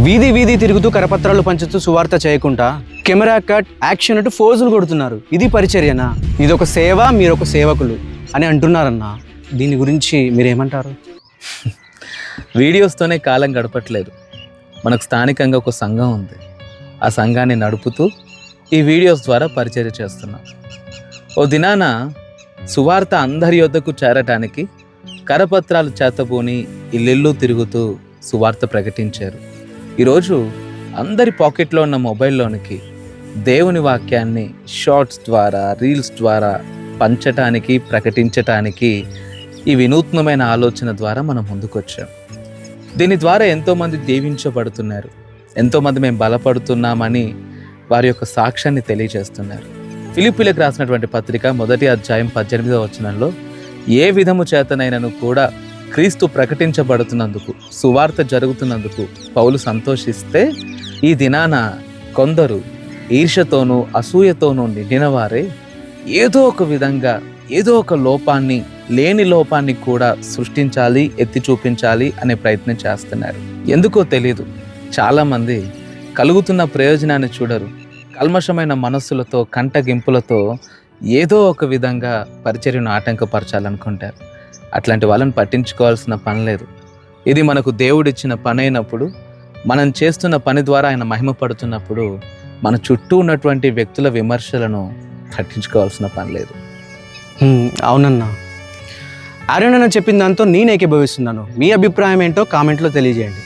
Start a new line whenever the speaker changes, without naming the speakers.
వీధి వీధి తిరుగుతూ కరపత్రాలు పంచుతూ సువార్త చేయకుండా కెమెరా కట్ యాక్షన్ అంటూ ఫోజులు కొడుతున్నారు. ఇది పరిచర్యనా? ఇదొక సేవ, మీరొక సేవకులు అని అంటున్నారన్నా. దీని గురించి మీరేమంటారు?
వీడియోస్తోనే కాలం గడపట్లేదు. మనకు స్థానికంగా ఒక సంఘం ఉంది. ఆ సంఘాన్ని నడుపుతూ ఈ వీడియోస్ ద్వారా పరిచర్య చేస్తున్నాం. ఓ దినాన సువార్త అందరి యొద్దకు చేరటానికి కరపత్రాలు చేతబూని ఇల్లు తిరుగుతూ సువార్త ప్రకటించారు. ఈరోజు అందరి పాకెట్లో ఉన్న మొబైల్లోనికి దేవుని వాక్యాన్ని షార్ట్స్ ద్వారా, రీల్స్ ద్వారా పంచటానికి, ప్రకటించటానికి ఈ వినూత్నమైన ఆలోచన ద్వారా మనం ముందుకొచ్చాం. దీని ద్వారా ఎంతోమంది దీవించబడుతున్నారు, ఎంతోమంది మేము బలపడుతున్నామని వారి యొక్క సాక్ష్యాన్ని తెలియజేస్తున్నారు. ఫిలిప్పీలకు రాసినటువంటి పత్రిక 1వ అధ్యాయం 18వ వచనంలో ఏ విధము చేతనైనను కూడా క్రీస్తు ప్రకటించబడుతున్నందుకు, సువార్త జరుగుతున్నందుకు పౌలు సంతోషిస్తే, ఈ దినాన కొందరు ఈర్ష్యతోనూ అసూయతోనూ నిండిన వారే ఏదో ఒక విధంగా ఏదో ఒక లోపాన్ని, లేని లోపాన్ని కూడా సృష్టించాలి, ఎత్తి చూపించాలి అనే ప్రయత్నం చేస్తున్నారు. ఎందుకో తెలీదు, చాలామంది కలుగుతున్న ప్రయోజనాన్ని చూడరు. కల్మషమైన మనస్సులతో, కంటగింపులతో ఏదో ఒక విధంగా పరిచర్యను ఆటంకపరచాలనుకుంటారు. అట్లాంటి వాళ్ళని పట్టించుకోవాల్సిన పని లేదు. ఇది మనకు దేవుడిచ్చిన పని అయినప్పుడు, మనం చేస్తున్న పని ద్వారా ఆయన మహిమపడుతున్నప్పుడు మన చుట్టూ ఉన్నటువంటి వ్యక్తుల విమర్శలను పట్టించుకోవాల్సిన పని లేదు.
అవునన్నా. ఆర్యన్ అన్న చెప్పిన దాంతో నేను ఏకీభవిస్తున్నాను. మీ అభిప్రాయం ఏంటో కామెంట్లో తెలియజేయండి.